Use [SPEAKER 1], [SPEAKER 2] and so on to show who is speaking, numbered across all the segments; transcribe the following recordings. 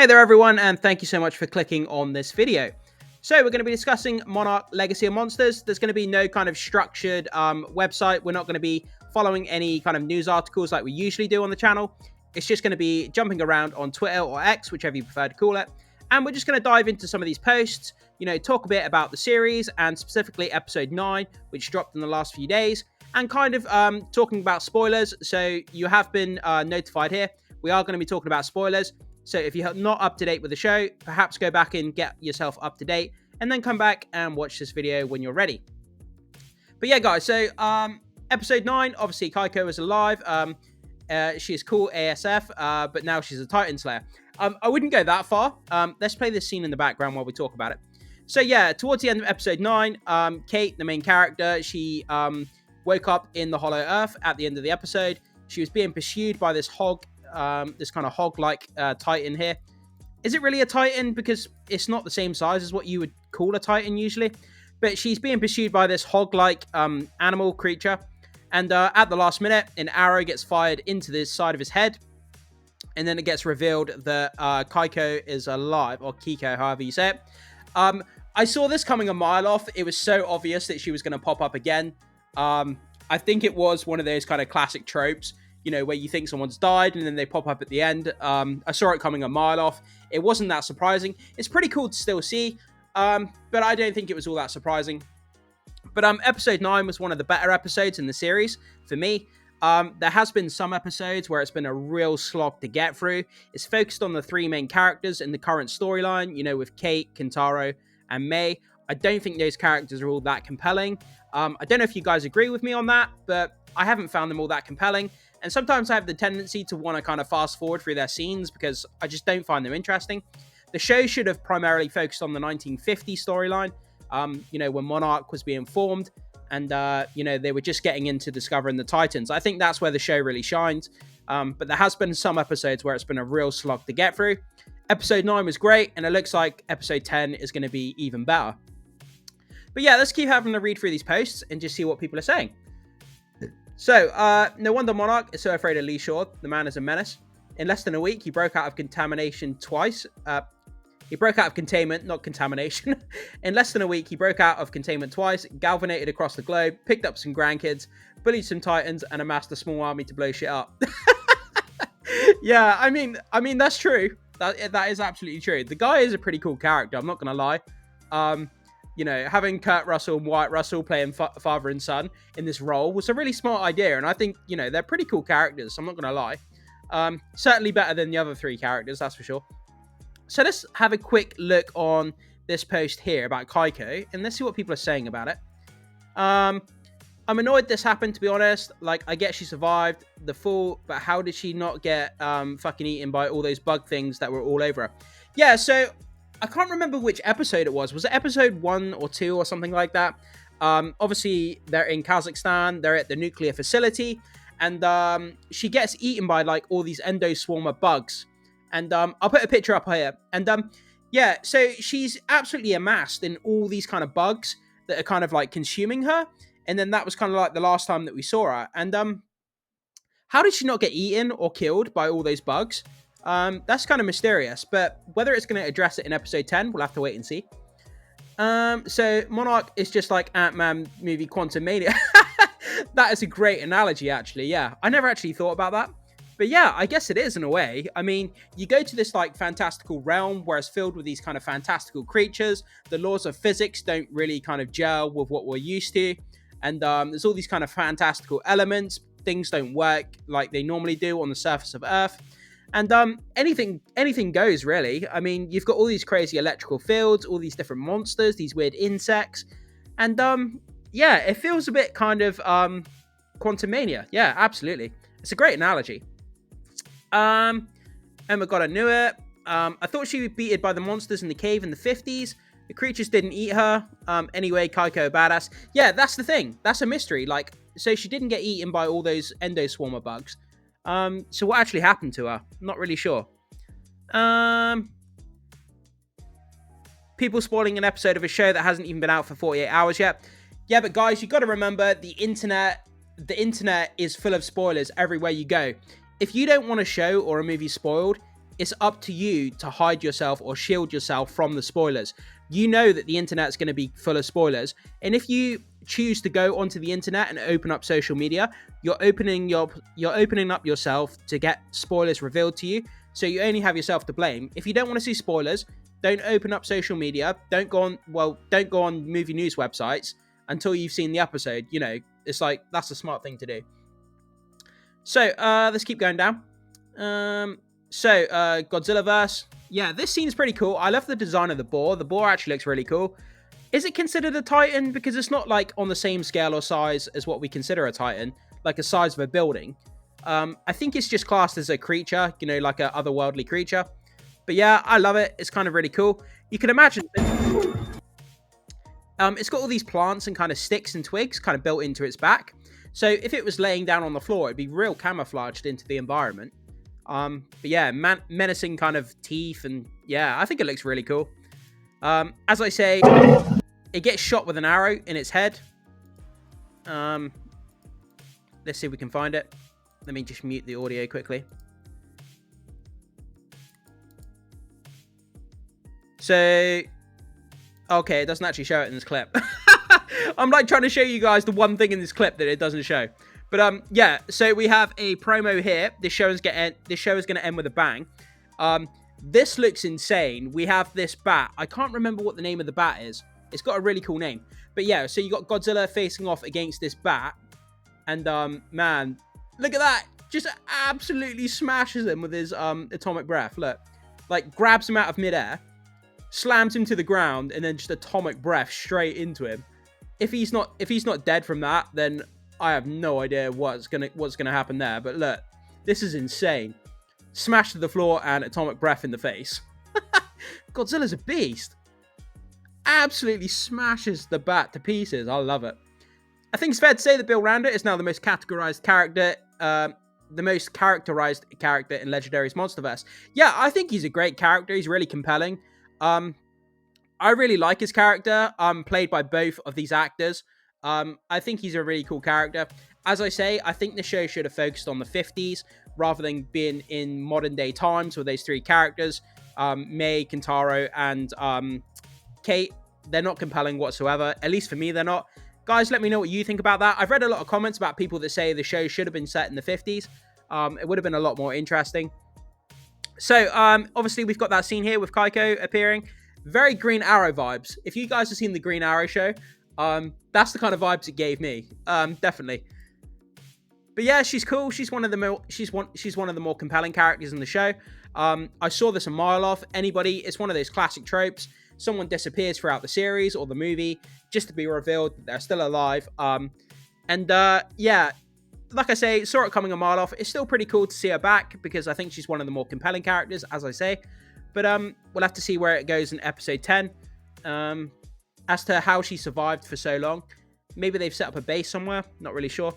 [SPEAKER 1] Hey there everyone, and thank you so much for clicking on this video. So we're going to be discussing Monarch Legacy of Monsters. There's going to be no kind of structured website. We're not going to be following any kind of news articles like we usually do on the channel. It's just going to be jumping around on Twitter or X, whichever you prefer to call it. And we're just going to dive into some of these posts, talk a bit about the series and specifically episode 9, which dropped in the last few days, and kind of talking about spoilers. So you have been notified here. We are going to be talking about spoilers. So if you're not up to date with the show, perhaps go back and get yourself up to date and then come back and watch this video when you're ready. But yeah, guys, so episode 9, obviously Keiko is alive. She is cool ASF, but now she's a Titan Slayer. I wouldn't go that far. Let's play this scene in the background while we talk about it. So yeah, towards the end of episode 9, Kate, the main character, she woke up in the Hollow Earth at the end of the episode. She was being pursued by this hog. This kind of hog-like Titan here. Is it really a Titan? Because it's not the same size as what you would call a Titan usually. But she's being pursued by this hog-like animal creature. And at the last minute, an arrow gets fired into the side of his head. And then it gets revealed that Keiko is alive. Or Keiko, however you say it. I saw this coming a mile off. It was so obvious that she was going to pop up again. I think it was one of those kind of classic tropes. Where you think someone's died and then they pop up at the end. I saw it coming a mile off. It wasn't that surprising. It's pretty cool to still see, but I don't think it was all that surprising. But episode 9 was one of the better episodes in the series for me. There has been some episodes where it's been a real slog to get through. It's focused on the 3 main characters in the current storyline, with Kate, Kentaro, and May. I don't think those characters are all that compelling. I don't know if you guys agree with me on that, but I haven't found them all that compelling. And sometimes I have the tendency to want to kind of fast forward through their scenes because I just don't find them interesting. The show should have primarily focused on the 1950 storyline, when Monarch was being formed and, they were just getting into discovering the Titans. I think that's where the show really shines. But there has been some episodes where it's been a real slog to get through. Episode 9 was great, and it looks like episode 10 is going to be even better. But yeah, let's keep having a read through these posts and just see what people are saying. So, no wonder Monarch is so afraid of Lee Shaw. The man is a menace. In less than a week, he broke out of contamination twice. He broke out of containment, not contamination. In less than a week, he broke out of containment twice, galvanated across the globe, picked up some grandkids, bullied some Titans, and amassed a small army to blow shit up. Yeah, I mean, that's true. That is absolutely true. The guy is a pretty cool character, I'm not going to lie. Having Kurt Russell and Wyatt Russell playing father and son in this role was a really smart idea. And I think, they're pretty cool characters. So I'm not going to lie. Certainly better than the other 3 characters, that's for sure. So let's have a quick look on this post here about Keiko. And let's see what people are saying about it. I'm annoyed this happened, to be honest. Like, I get she survived the fall, but how did she not get fucking eaten by all those bug things that were all over her? Yeah, so I can't remember which episode it was. Was it episode 1 or 2 or something like that? Obviously, they're in Kazakhstan. They're at the nuclear facility. And she gets eaten by, all these endoswarmer bugs. And I'll put a picture up here. And, yeah, so she's absolutely amassed in all these kind of bugs that are kind of, consuming her. And then that was kind of, the last time that we saw her. And how did she not get eaten or killed by all those bugs? That's kind of mysterious, but whether it's going to address it in episode 10, we'll have to wait and see. So Monarch is just like Ant-Man movie Quantumania. That is a great analogy, actually. Yeah, I never actually thought about that. But yeah, I guess it is in a way. I mean, you go to this fantastical realm where it's filled with these kind of fantastical creatures. The laws of physics don't really kind of gel with what we're used to. And there's all these kind of fantastical elements. Things don't work like they normally do on the surface of Earth. And anything goes, really. I mean, you've got all these crazy electrical fields, all these different monsters, these weird insects. And, yeah, it feels a bit kind of Quantumania. Yeah, absolutely. It's a great analogy. Oh my god, I knew it. I thought she would be beaten by the monsters in the cave in the 50s. The creatures didn't eat her. Anyway, Keiko, badass. Yeah, that's the thing. That's a mystery. So she didn't get eaten by all those endoswarmer bugs. So what actually happened to her? I'm not really sure. People spoiling an episode of a show that hasn't even been out for 48 hours yet. Yeah, but guys, you got to remember the internet is full of spoilers everywhere you go. If you don't want a show or a movie spoiled, it's up to you to hide yourself or shield yourself from the spoilers. You know that the internet's going to be full of spoilers, and if you choose to go onto the internet and open up social media, you're opening up yourself to get spoilers revealed to you. So you only have yourself to blame. If you don't want to see spoilers, don't open up social media. Don't go on movie news websites until you've seen the episode. You know, it's like, that's a smart thing to do. So let's keep going down. Godzilla Verse. Yeah, this scene's pretty cool. I love the design of the boar. The boar actually looks really cool. Is it considered a Titan? Because it's not like on the same scale or size as what we consider a Titan, like a size of a building. I think it's just classed as a creature, you know, like a otherworldly creature. But yeah, I love it. It's kind of really cool. You can imagine it's got all these plants and kind of sticks and twigs kind of built into its back. So if it was laying down on the floor, it'd be real camouflaged into the environment. But yeah, menacing kind of teeth, and yeah, I think it looks really cool. As I say, it gets shot with an arrow in its head. Let's see if we can find it. Let me just mute the audio quickly. So, okay, it doesn't actually show it in this clip. I'm like trying to show you guys the one thing in this clip that it doesn't show. But yeah, so we have a promo here. This show is going to end with a bang. This looks insane. We have this bat. I can't remember what the name of the bat is. It's got a really cool name. But yeah, so you got Godzilla facing off against this bat. And man, look at that. Just absolutely smashes him with his atomic breath. Look, like grabs him out of midair, slams him to the ground, and then just atomic breath straight into him. If he's not dead from that, then I have no idea what's gonna happen there. But look, this is insane. Smash to the floor and atomic breath in the face. Godzilla's a beast. Absolutely smashes the bat to pieces. I love it. I think it's fair to say that Bill Randa is now the most characterized character in Legendary's Monsterverse. Yeah, I think he's a great character. He's really compelling. I really like his character, played by both of these actors. I think he's a really cool character. As I say, I think the show should have focused on the 50s rather than being in modern day times with those three characters. Mei, Kentaro, and Kate. They're not compelling whatsoever. At least for me, they're not. Guys, let me know what you think about that. I've read a lot of comments about people that say the show should have been set in the 50s. It would have been a lot more interesting. So, obviously, we've got that scene here with Keiko appearing. Very Green Arrow vibes. If you guys have seen the Green Arrow show, that's the kind of vibes it gave me. Definitely. But yeah, she's cool. She's one of the more compelling characters in the show. I saw this a mile off. It's one of those classic tropes. Someone disappears throughout the series or the movie just to be revealed that they're still alive. Yeah, like I say, saw it coming a mile off. It's still pretty cool to see her back because I think she's one of the more compelling characters, as I say. But we'll have to see where it goes in episode 10. As to how she survived for so long. Maybe they've set up a base somewhere. Not really sure.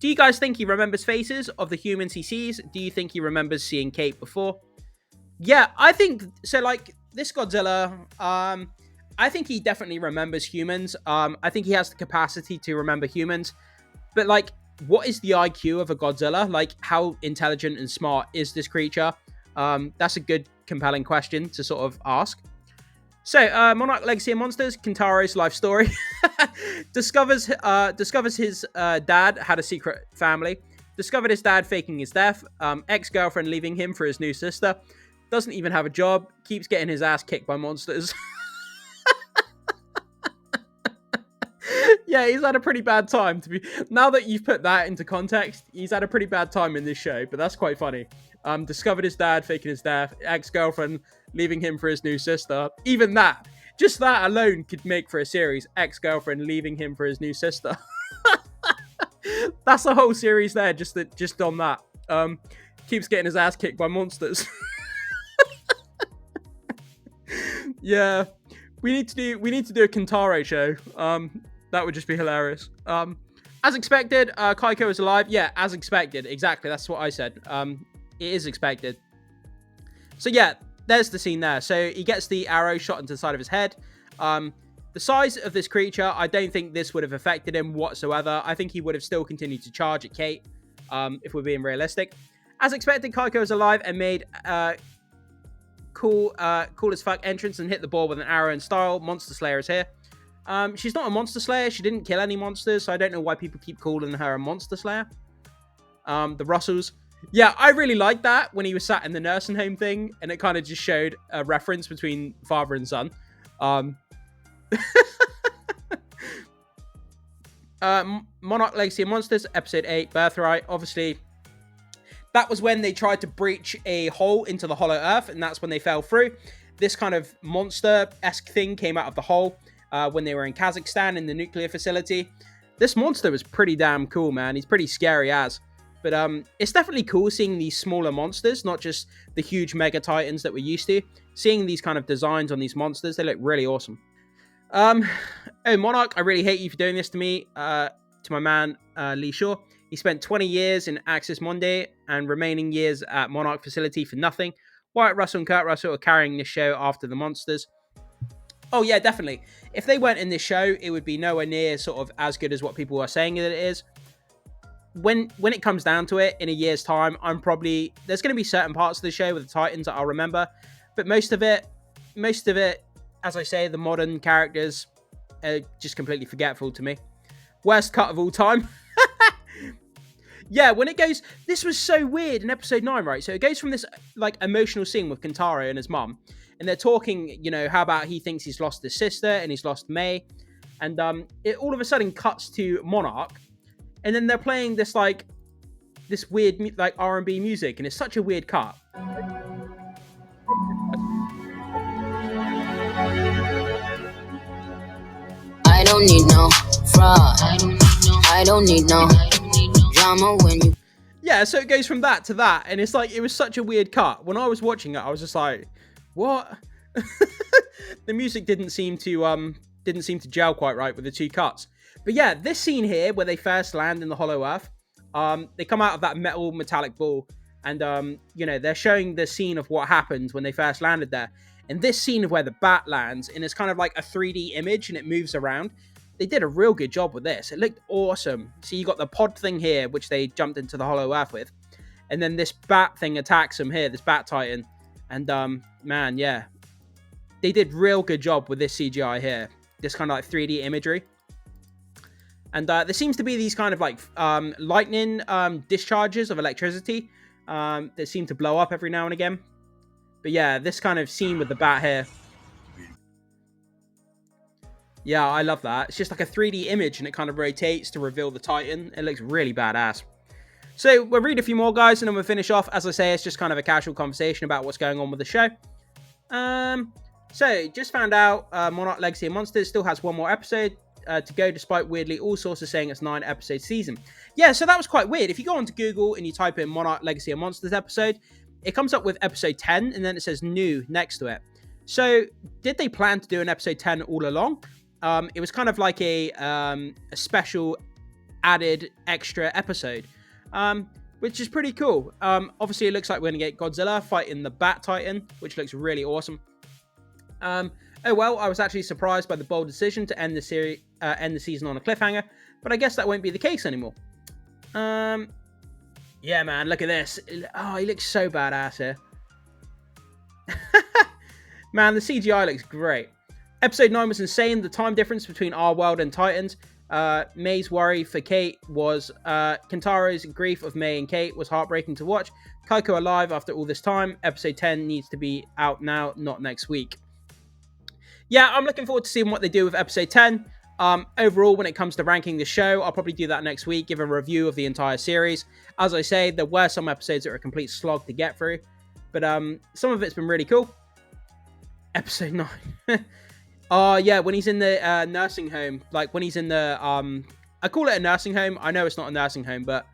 [SPEAKER 1] Do you guys think he remembers faces of the humans he sees? Do you think he remembers seeing Kate before? Yeah, I think so. Like this Godzilla, I think he definitely remembers humans. I think he has the capacity to remember humans. But like, what is the IQ of a Godzilla? Like, how intelligent and smart is this creature? That's a good, compelling question to sort of ask. So, Monarch Legacy and Monsters, Kentaro's life story. discovers his dad had a secret family. Discovered his dad faking his death. Ex-girlfriend leaving him for his new sister. Doesn't even have a job. Keeps getting his ass kicked by monsters. Yeah, he's had a pretty bad time. Now that you've put that into context, he's had a pretty bad time in this show, but that's quite funny. Discovered his dad faking his death. Ex-girlfriend leaving him for his new sister. Even that, just that alone could make for a series. Ex-girlfriend leaving him for his new sister. That's the whole series there, just on that. Keeps getting his ass kicked by monsters. Yeah, we need to do a Kentaro show. That would just be hilarious. As expected, Keiko is alive. Yeah, as expected. Exactly, that's what I said. It is expected. So yeah, there's the scene there. So he gets the arrow shot into the side of his head. The size of this creature, I don't think this would have affected him whatsoever. I think he would have still continued to charge at Kate, if we're being realistic. As expected, Keiko was alive and made cool as fuck entrance and hit the ball with an arrow in style. Monster Slayer is here. She's not a monster slayer. She didn't kill any monsters, so I don't know why people keep calling her a monster slayer. The Russells. Yeah, I really liked that when he was sat in the nursing home thing, and it kind of just showed a reference between father and son. Monarch Legacy of Monsters, Episode 8, Birthright. Obviously, that was when they tried to breach a hole into the Hollow Earth, and that's when they fell through. This kind of monster-esque thing came out of the hole when they were in Kazakhstan in the nuclear facility. This monster was pretty damn cool, man. He's pretty scary as. But it's definitely cool seeing these smaller monsters, not just the huge mega titans that we're used to. Seeing these kind of designs on these monsters, they look really awesome. Oh, Monarch, I really hate you for doing this to me, to my man, Lee Shaw. He spent 20 years in Axis Mundi and remaining years at Monarch facility for nothing. Wyatt Russell and Kurt Russell are carrying this show after the monsters. Oh, yeah, definitely. If they weren't in this show, it would be nowhere near sort of as good as what people are saying that it is. When it comes down to it, in a year's time, there's going to be certain parts of the show with the Titans that I'll remember, but most of it, as I say, the modern characters are just completely forgetful to me. Worst cut of all time. Yeah, when it goes, this was so weird in episode 9, right? So it goes from this like emotional scene with Kentaro and his mum, and they're talking, you know, how about he thinks he's lost his sister and he's lost May, and it all of a sudden cuts to Monarch. And then they're playing this weird like R&B music, and it's such a weird cut.
[SPEAKER 2] I don't need no fraud. I don't need no drama when you.
[SPEAKER 1] Yeah, so it goes from that to that, and it's like it was such a weird cut. When I was watching it, I was just like, "What?" The music didn't seem to gel quite right with the two cuts. But yeah, this scene here, where they first land in the Hollow Earth, they come out of that metallic ball, and, you know, they're showing the scene of what happened when they first landed there. And this scene of where the bat lands, and it's kind of like a 3D image, and it moves around. They did a real good job with this. It looked awesome. So you got the pod thing here, which they jumped into the Hollow Earth with. And then this bat thing attacks them here, this Bat Titan. And, man, yeah. They did real good job with this CGI here. This kind of like 3D imagery. And there seems to be these kind of like lightning discharges of electricity that seem to blow up every now and again. But yeah, this kind of scene with the bat here. Yeah, I love that. It's just like a 3D image, and it kind of rotates to reveal the Titan. It looks really badass. So we'll read a few more, guys, and then we'll finish off. As I say, it's just kind of a casual conversation about what's going on with the show. So just found out Monarch Legacy of Monsters still has one more episode to go, despite weirdly all sources saying it's 9-episode season. Yeah, so that was quite weird. If you go onto Google and you type in Monarch Legacy of Monsters episode, it comes up with episode 10, and then it says new next to it. So did they plan to do an episode 10 all along? It was kind of like a special added extra episode, which is pretty cool. Obviously, it looks like we're going to get Godzilla fighting the Bat Titan, which looks really awesome. Oh well, I was actually surprised by the bold decision to end the season on a cliffhanger, but I guess that won't be the case anymore. Yeah, man, look at this. Oh, he looks so badass here. Man, the CGI looks great. Episode 9 was insane. The time difference between our world and Titans. May's worry for Kate was Kentaro's grief of May and Kate was heartbreaking to watch. Keiko alive after all this time. Episode 10 needs to be out now, not next week. Yeah, I'm looking forward to seeing what they do with episode 10. Overall, when it comes to ranking the show, I'll probably do that next week, give a review of the entire series. As I say, there were some episodes that were a complete slog to get through, but some of it's been really cool. Episode 9. Oh, yeah, when he's in the nursing home, like when he's in the, I call it a nursing home. I know it's not a nursing home, but,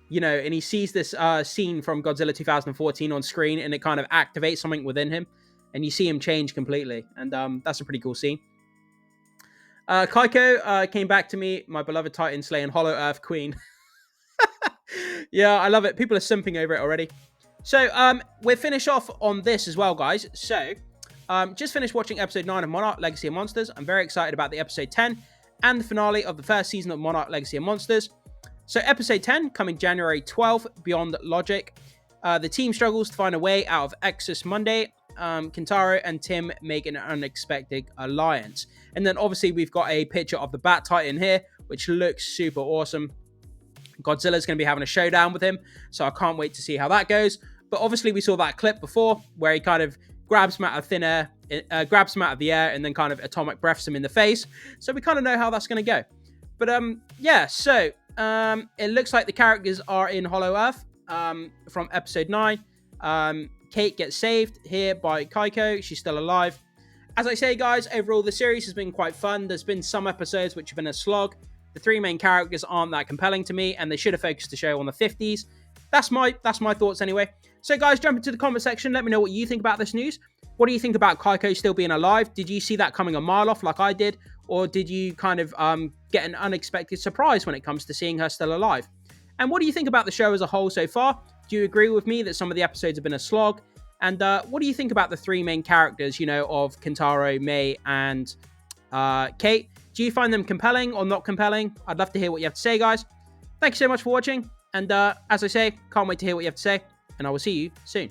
[SPEAKER 1] you know, and he sees this scene from Godzilla 2014 on screen, and it kind of activates something within him, and you see him change completely, and that's a pretty cool scene. Keiko came back to me, my beloved Titan slaying Hollow Earth Queen. Yeah, I love it. People are simping over it already. So, we'll finish off on this as well, guys. So, just finished watching episode 9 of Monarch Legacy of Monsters. I'm very excited about the episode 10 and the finale of the first season of Monarch Legacy of Monsters. So episode 10 coming January 12th, Beyond Logic. The team struggles to find a way out of Exodus Monday. Kentaro and Tim make an unexpected alliance. And then obviously we've got a picture of the Bat Titan here, which looks super awesome. Godzilla's going to be having a showdown with him, so I can't wait to see how that goes. But obviously we saw that clip before where he kind of grabs him out of thin air, grabs him out of the air, and then kind of atomic breaths him in the face. So we kind of know how that's going to go. But yeah, so it looks like the characters are in Hollow Earth from episode 9. Kate gets saved here by Keiko. She's still alive. As I say, guys, overall the series has been quite fun. There's been some episodes which have been a slog. The 3 main characters aren't that compelling to me, and they should have focused the show on the 50s. That's my thoughts anyway. So guys, jump into the comment section. Let me know what you think about this news. What do you think about Keiko still being alive? Did you see that coming a mile off like I did? Or did you kind of get an unexpected surprise when it comes to seeing her still alive? And what do you think about the show as a whole so far? Do you agree with me that some of the episodes have been a slog? And what do you think about the 3 main characters, of Kentaro, Mei, and Kate? Do you find them compelling or not compelling? I'd love to hear what you have to say, guys. Thank you so much for watching. And as I say, can't wait to hear what you have to say. And I will see you soon.